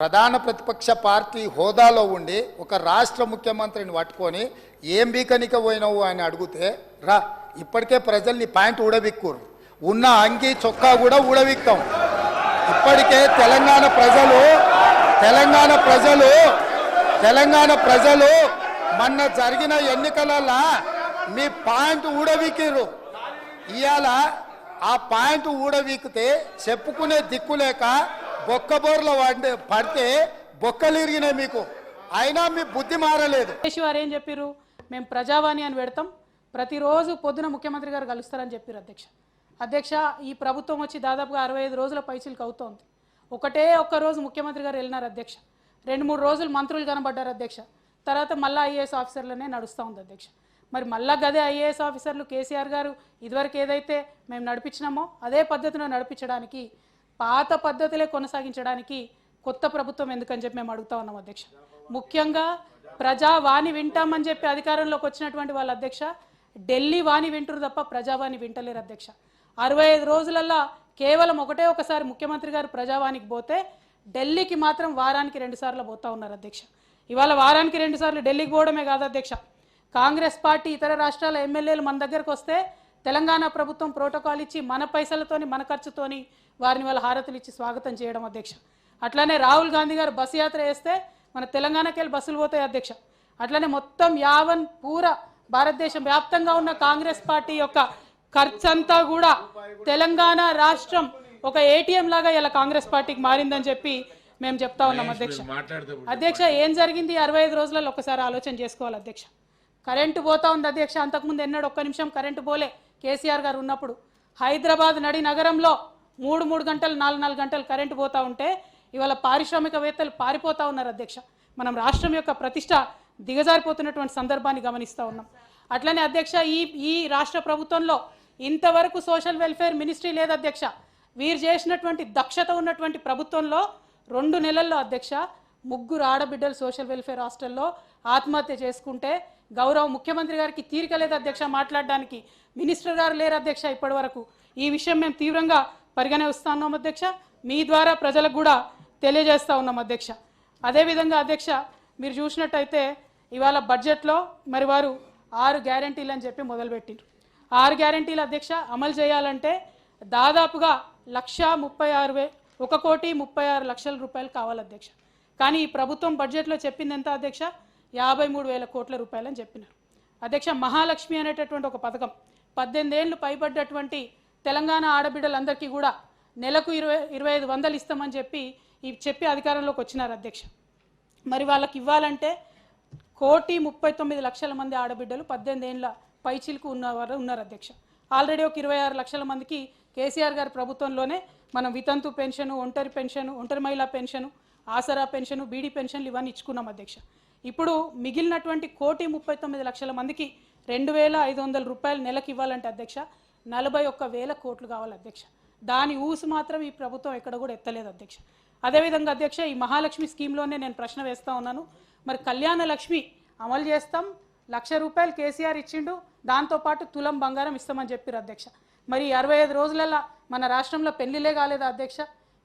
ప్రధాన ప్రతిపక్ష పార్టీ హోదాలో ఉండి ఒక రాష్ట్ర ముఖ్యమంత్రిని పట్టుకొని ఏం బీకనిక పోయినావు అని అడిగితే రా ఇప్పటికే ప్రజల్ని పాయింట్ ఊడబిక్కురు ఉన్న అంగి చొక్కా కూడా ఊడబిక్తాం. ఇప్పటికే తెలంగాణ ప్రజలు మొన్న జరిగిన ఎన్నికలలో మీ పాయింట్ ఊడబిక్కిరు. ఇవాళ ఆ పాయింట్ ఊడబిక్కితే చెప్పుకునే దిక్కులేక బొక్కబోర్ల పడితే బొక్కలు ఇరిగినాయి మీకు. అయినా మీ బుద్ధి మారలేదు. వారు ఏం చెప్పారు, మేము ప్రజావాణి అని పెడతాం, ప్రతిరోజు పొద్దున ముఖ్యమంత్రి గారు కలుస్తారని చెప్పారు. అధ్యక్ష ఈ ప్రభుత్వం వచ్చి దాదాపుగా 65 రోజుల పైసలకు అవుతోంది. ఒక్క రోజు ముఖ్యమంత్రి గారు వెళ్ళినారు అధ్యక్ష. 2-3 రోజులు మంత్రులు కనబడ్డారు అధ్యక్ష. తర్వాత మళ్ళీ ఐఏఎస్ ఆఫీసర్లనే నడుస్తూ ఉంది అధ్యక్ష. మరి మళ్ళా గదే ఐఏఎస్ ఆఫీసర్లు కేసీఆర్ గారు ఇదివరకు ఏదైతే మేము నడిపించినామో అదే పద్ధతిలో నడిపించడానికి, పాత పద్ధతులే కొనసాగించడానికి కొత్త ప్రభుత్వం ఎందుకని చెప్పి మేము అడుగుతా ఉన్నాం అధ్యక్ష. ముఖ్యంగా ప్రజావాణి వింటామని చెప్పి అధికారంలోకి వచ్చినటువంటి వాళ్ళ అధ్యక్ష ఢిల్లీ వాణి వింటురు తప్ప ప్రజావాణి వింటలేరు అధ్యక్ష. 65 రోజులల్లో కేవలం ఒకసారి ముఖ్యమంత్రి గారు ప్రజావాణికి పోతే ఢిల్లీకి మాత్రం వారానికి 2 సార్లు పోతా ఉన్నారు అధ్యక్ష. ఇవాళ వారానికి 2 సార్లు ఢిల్లీకి పోవడమే కాదు అధ్యక్ష, కాంగ్రెస్ పార్టీ ఇతర రాష్ట్రాల ఎమ్మెల్యేలు మన దగ్గరకు వస్తే తెలంగాణ ప్రభుత్వం ప్రోటోకాల్ ఇచ్చి మన పైసలతోని మన ఖర్చుతోని వారిని వాళ్ళ హారతులు ఇచ్చి స్వాగతం చేయడం అధ్యక్ష. అట్లానే రాహుల్ గాంధీ గారు బస్సు యాత్ర చేస్తే మన తెలంగాణకి వెళ్ళి బస్సులు పోతాయి అధ్యక్ష. అట్లనే మొత్తం పూరా భారతదేశం వ్యాప్తంగా ఉన్న కాంగ్రెస్ పార్టీ యొక్క ఖర్చంతా కూడా తెలంగాణ రాష్ట్రం ఒక ఏటీఎం లాగా ఇలా కాంగ్రెస్ పార్టీకి మారిందని చెప్పి మేము చెప్తా ఉన్నాం అధ్యక్ష. అధ్యక్ష ఏం జరిగింది 65 రోజులలో ఒకసారి ఆలోచన చేసుకోవాలి అధ్యక్ష. కరెంటు పోతా ఉంది అధ్యక్ష. అంతకుముందు ఎన్నడూ ఒక్క నిమిషం కరెంటు పోలే కేసీఆర్ గారు ఉన్నప్పుడు. హైదరాబాద్ నడి నగరంలో 3 గంటలు 4 గంటలు కరెంటు పోతా ఉంటే ఇవాళ పారిశ్రామికవేత్తలు పారిపోతా ఉన్నారు అధ్యక్ష. మనం రాష్ట్రం యొక్క ప్రతిష్ట దిగజారిపోతున్నటువంటి సందర్భాన్ని గమనిస్తూ ఉన్నాం. అట్లనే అధ్యక్ష ఈ రాష్ట్ర ప్రభుత్వంలో ఇంతవరకు సోషల్ వెల్ఫేర్ మినిస్ట్రీ లేదు అధ్యక్ష. వీరు చేసినటువంటి దక్షత ఉన్నటువంటి ప్రభుత్వంలో 2 నెలల్లో అధ్యక్ష 3 ఆడబిడ్డలు సోషల్ వెల్ఫేర్ హాస్టల్లో ఆత్మహత్య చేసుకుంటే గౌరవ ముఖ్యమంత్రి గారికి తీరిక లేదు అధ్యక్ష మాట్లాడడానికి. మినిస్టర్ గారు లేరు అధ్యక్ష ఇప్పటి వరకు. ఈ విషయం మేము తీవ్రంగా పరిగణిస్తా ఉన్నాం అధ్యక్ష. మీ ద్వారా ప్రజలకు కూడా తెలియజేస్తూ ఉన్నాం అధ్యక్ష. అదేవిధంగా అధ్యక్ష మీరు చూసినట్టయితే ఇవాళ బడ్జెట్లో మరి వారు 6 గ్యారంటీలు అని చెప్పి మొదలుపెట్టిండ్రు. 6 గ్యారంటీలు అధ్యక్ష అమలు చేయాలంటే దాదాపుగా 1,36,00,000 రూపాయలు కావాలి అధ్యక్ష. కానీ ఈ ప్రభుత్వం బడ్జెట్లో చెప్పింది ఎంత అధ్యక్ష, 53,000 కోట్ల రూపాయలు అని చెప్పినారు అధ్యక్ష. మహాలక్ష్మి అనేటటువంటి ఒక పథకం 18 ఏళ్ళు పైబడ్డటువంటి తెలంగాణ ఆడబిడ్డలందరికీ కూడా నెలకు 2,500 ఇస్తామని చెప్పి అధికారంలోకి వచ్చినారు అధ్యక్ష. మరి వాళ్ళకి ఇవ్వాలంటే 1,39,00,000 మంది ఆడబిడ్డలు 18 ఏళ్ళ పైచిలకు ఉన్నవారు ఉన్నారు అధ్యక్ష. ఆల్రెడీ ఒక 26 లక్షల మందికి కేసీఆర్ గారి ప్రభుత్వంలోనే మనం వితంతు పెన్షను, ఒంటరి మహిళా పెన్షను, ఆసరా పెన్షను, బీడీ పెన్షన్లు ఇవన్నీ ఇచ్చుకున్నాం అధ్యక్ష. ఇప్పుడు మిగిలినటువంటి 1,39,00,000 మందికి 2,500 రూపాయలు నెలకు ఇవ్వాలంటే అధ్యక్ష 41,000 కోట్లు కావాలి అధ్యక్ష. దాని ఊసు మాత్రం ఈ ప్రభుత్వం ఎక్కడ కూడా ఎత్తలేదు అధ్యక్ష. అదేవిధంగా అధ్యక్ష ఈ మహాలక్ష్మి స్కీమ్లోనే నేను ప్రశ్న వేస్తూ ఉన్నాను. మరి కళ్యాణ లక్ష్మి అమలు చేస్తాం, 1,00,000 రూపాయలు కేసీఆర్ ఇచ్చిండు, దాంతోపాటు తులం బంగారం ఇస్తామని చెప్పారు అధ్యక్ష. మరి 65 రోజులలో మన రాష్ట్రంలో పెళ్లిలే కాలేదా అధ్యక్ష?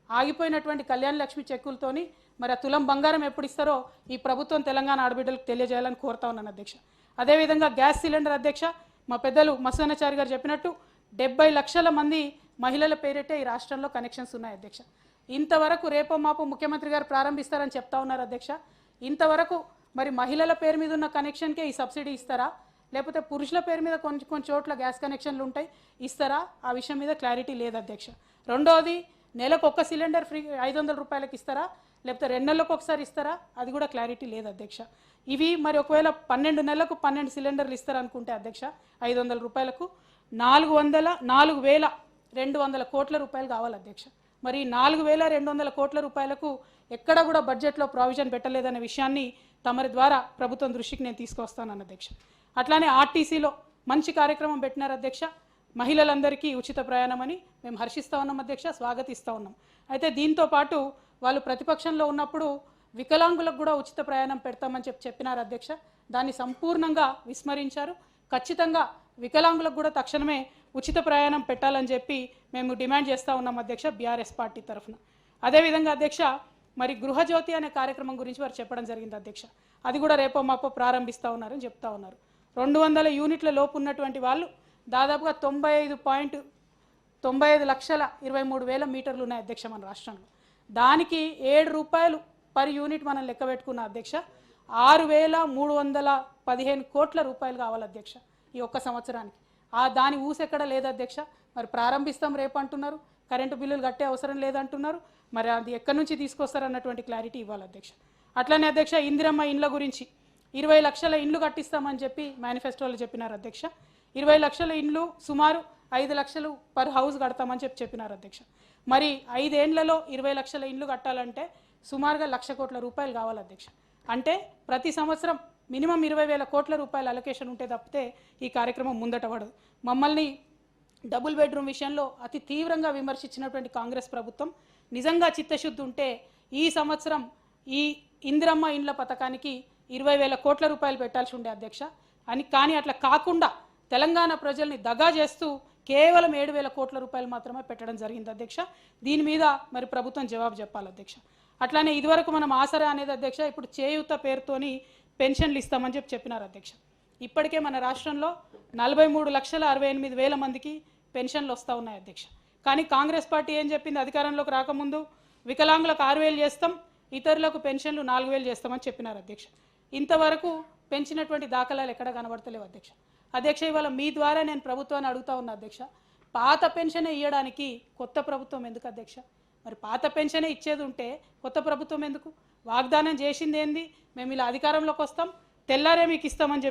ఆగిపోయినటువంటి కళ్యాణ లక్ష్మి చెక్కులతోని మరి ఆ తులం బంగారం ఎప్పుడు ఇస్తారో ఈ ప్రభుత్వం తెలంగాణ ఆడబిడ్డలకు తెలియజేయాలని కోరుతా ఉన్నాను అధ్యక్ష. అదేవిధంగా గ్యాస్ సిలిండర్ అధ్యక్ష మా పెద్దలు మసూనాచారి గారు చెప్పినట్టు 70 లక్షల మంది మహిళల పేరిటే ఈ రాష్ట్రంలో కనెక్షన్స్ ఉన్నాయి అధ్యక్ష. ఇంతవరకు రేపో మాపో ముఖ్యమంత్రి గారు ప్రారంభిస్తారని చెప్తా ఉన్నారు అధ్యక్ష. ఇంతవరకు మరి మహిళల పేరు మీద ఉన్న కనెక్షన్కే ఈ సబ్సిడీ ఇస్తారా, లేకపోతే పురుషుల పేరు మీద కొన్ని చోట్ల గ్యాస్ కనెక్షన్లు ఉంటాయి ఇస్తారా, ఆ విషయం మీద క్లారిటీ లేదు అధ్యక్ష. రెండోది నెలకు 1 సిలిండర్ ఫ్రీ 500 రూపాయలకి ఇస్తారా, లేకపోతే 2 నెలలకు ఒకసారి ఇస్తారా, అది కూడా క్లారిటీ లేదు అధ్యక్ష. ఇవి మరి ఒకవేళ 12 నెలలకు 12 సిలిండర్లు ఇస్తారనుకుంటే అధ్యక్ష 500 రూపాయలకు 4,200 కోట్ల రూపాయలు కావాలి అధ్యక్ష. మరి 4,200 కోట్ల రూపాయలకు ఎక్కడ కూడా బడ్జెట్లో ప్రావిజన్ పెట్టలేదనే విషయాన్ని తమరి ద్వారా ప్రభుత్వం దృష్టికి నేను తీసుకొస్తాను అధ్యక్ష. అట్లానే ఆర్టీసీలో మంచి కార్యక్రమం పెట్టినారు అధ్యక్ష. మహిళలందరికీ ఉచిత ప్రయాణం అని మేము హర్షిస్తూ ఉన్నాం అధ్యక్ష, స్వాగతిస్తూ ఉన్నాం. అయితే దీంతో పాటు వాళ్ళు ప్రతిపక్షంలో ఉన్నప్పుడు వికలాంగులకు కూడా ఉచిత ప్రయాణం పెడతామని చెప్పినారు అధ్యక్ష. దాన్ని సంపూర్ణంగా విస్మరించారు. ఖచ్చితంగా వికలాంగులకు కూడా తక్షణమే ఉచిత ప్రయాణం పెట్టాలని చెప్పి మేము డిమాండ్ చేస్తూ ఉన్నాం అధ్యక్ష బీఆర్ఎస్ పార్టీ తరఫున. అదేవిధంగా అధ్యక్ష మరి గృహజ్యోతి అనే కార్యక్రమం గురించి వారు చెప్పడం జరిగింది అధ్యక్ష. అది కూడా రేపో మాపో ప్రారంభిస్తూ ఉన్నారని చెప్తా ఉన్నారు. 200 యూనిట్ల లోపు ఉన్నటువంటి వాళ్ళు దాదాపుగా 95,23,23,000 మీటర్లు ఉన్నాయి అధ్యక్ష మన రాష్ట్రంలో. దానికి ₹7 పర్ యూనిట్ మనం లెక్క పెట్టుకున్న అధ్యక్ష 6,315 కోట్ల రూపాయలు కావాలి అధ్యక్ష ఈ ఒక్క సంవత్సరానికి. దాని ఊసెక్కడ లేదు అధ్యక్ష. మరి ప్రారంభిస్తాం రేపు అంటున్నారు, కరెంటు బిల్లులు కట్టే అవసరం లేదంటున్నారు. మరి అది ఎక్కడి నుంచి తీసుకొస్తారన్నటువంటి క్లారిటీ ఇవ్వాలి అధ్యక్ష. అట్లనే అధ్యక్ష ఇందిరమ్మ ఇండ్ల గురించి 20 లక్షల ఇండ్లు కట్టిస్తామని చెప్పి మేనిఫెస్టోలో చెప్పినారు అధ్యక్ష. 20 లక్షల ఇండ్లు సుమారు 5 లక్షలు పర్ హౌస్ కడతామని చెప్పినారు అధ్యక్ష. మరి 5 ఏళ్లలో 20 లక్షల ఇండ్లు కట్టాలంటే సుమారుగా 1,00,000 కోట్ల రూపాయలు కావాలి అధ్యక్ష. అంటే ప్రతి సంవత్సరం మినిమం 20,000 కోట్ల రూపాయల అలొకేషన్ ఉంటే తప్పితే ఈ కార్యక్రమం ముందట పడదు. మమ్మల్ని డబుల్ బెడ్రూమ్ విషయంలో అతి తీవ్రంగా విమర్శించినటువంటి కాంగ్రెస్ ప్రభుత్వం నిజంగా చిత్తశుద్ధి ఉంటే ఈ సంవత్సరం ఈ ఇందిరమ్మ ఇండ్ల పథకానికి 20,000 కోట్ల రూపాయలు పెట్టాల్సి ఉండే అధ్యక్ష. కానీ అట్లా కాకుండా తెలంగాణ ప్రజల్ని దగా చేస్తూ కేవలం 7,000 కోట్ల రూపాయలు మాత్రమే పెట్టడం జరిగింది అధ్యక్ష. దీని మీద మరి ప్రభుత్వం జవాబు చెప్పాలి అధ్యక్ష. అట్లానే ఇదివరకు మనం ఆసరా అనేది అధ్యక్ష ఇప్పుడు చేయూత పేరుతోని పెన్షన్లు ఇస్తామని చెప్పినారు అధ్యక్ష. ఇప్పటికే మన రాష్ట్రంలో 43,68,000 మందికి పెన్షన్లు వస్తూ ఉన్నాయి అధ్యక్ష. కానీ కాంగ్రెస్ పార్టీ ఏం చెప్పింది అధికారంలోకి రాకముందు, వికలాంగులకు 6,000 చేస్తాం, ఇతరులకు పెన్షన్లు 4,000 చేస్తామని చెప్పినారు అధ్యక్ష. ఇంతవరకు పెంచినటువంటి దాఖలాలు ఎక్కడ కనబడతలేవు అధ్యక్ష. ఇవాళ మీ ద్వారా నేను ప్రభుత్వాన్ని అడుగుతా ఉన్నా అధ్యక్ష, పాత పెన్షన్ ఇవ్వడానికి కొత్త ప్రభుత్వం ఎందుకు అధ్యక్ష? మరి పాత పెన్షనే ఇచ్చేది ఉంటే కొత్త ప్రభుత్వం ఎందుకు? వాగ్దానం చేసింది ఏంది, మేము ఇలా అధికారంలోకి వస్తాం తెల్లారే మీకు ఇస్తామని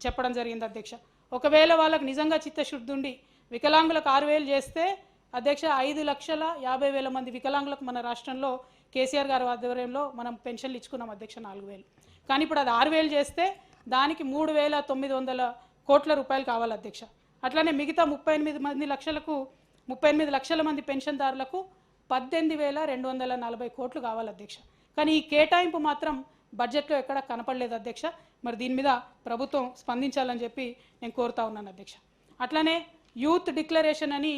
చెప్పడం జరిగింది అధ్యక్ష. ఒకవేళ వాళ్ళకి నిజంగా చిత్తశుద్ధి ఉండి వికలాంగులకు 6,000 చేస్తే అధ్యక్ష 5,50,000 మంది వికలాంగులకు మన రాష్ట్రంలో కేసీఆర్ గారి ఆధ్వర్యంలో మనం పెన్షన్లు ఇచ్చుకున్నాం అధ్యక్ష 4,000. కానీ ఇప్పుడు అది 6,000 చేస్తే దానికి 3,900 కోట్ల రూపాయలు కావాలి అధ్యక్ష. అట్లానే మిగతా 38 లక్షల మంది పెన్షన్దారులకు 18,240 కోట్లు కావాలి అధ్యక్ష. కానీ ఈ కేటాయింపు మాత్రం బడ్జెట్లో ఎక్కడ కనపడలేదు అధ్యక్ష. మరి దీని మీద ప్రభుత్వం స్పందించాలని నేను కోరుతా ఉన్నాను అధ్యక్ష. అట్లానే యూత్ డిక్లరేషన్ అని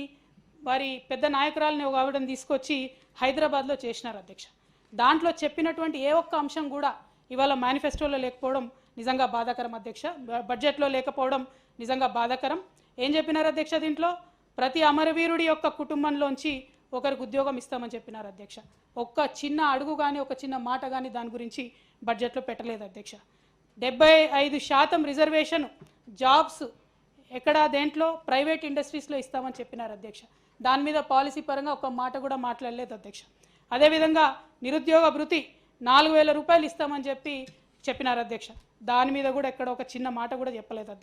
వారి పెద్ద నాయకురాలని ఒక ఆవిడని తీసుకొచ్చి హైదరాబాద్లో చేసినారు అధ్యక్ష. దాంట్లో చెప్పినటువంటి ఏ ఒక్క అంశం కూడా ఇవాళ మేనిఫెస్టోలో లేకపోవడం నిజంగా బాధాకరం అధ్యక్ష. బడ్జెట్లో లేకపోవడం నిజంగా బాధాకరం. ఏం చెప్పినారు అధ్యక్ష? దీంట్లో ప్రతి అమరవీరుడి యొక్క కుటుంబంలోంచి ఒకరికి ఉద్యోగం ఇస్తామని చెప్పినారు అధ్యక్ష. ఒక్క చిన్న అడుగు కానీ ఒక చిన్న మాట కానీ దాని గురించి బడ్జెట్లో పెట్టలేదు అధ్యక్ష. 75% రిజర్వేషన్ జాబ్స్ ఎక్కడ దేంట్లో ప్రైవేట్ ఇండస్ట్రీస్లో ఇస్తామని చెప్పినారు అధ్యక్ష. దాని మీద పాలసీ పరంగా ఒక మాట కూడా మాట్లాడలేదు అధ్యక్ష. అదేవిధంగా నిరుద్యోగ భృతి 4,000 రూపాయలు ఇస్తామని చెప్పినారు అధ్యక్ష. దాని మీద కూడా ఎక్కడ ఒక చిన్న మాట కూడా చెప్పలేదు అధ్యక్ష.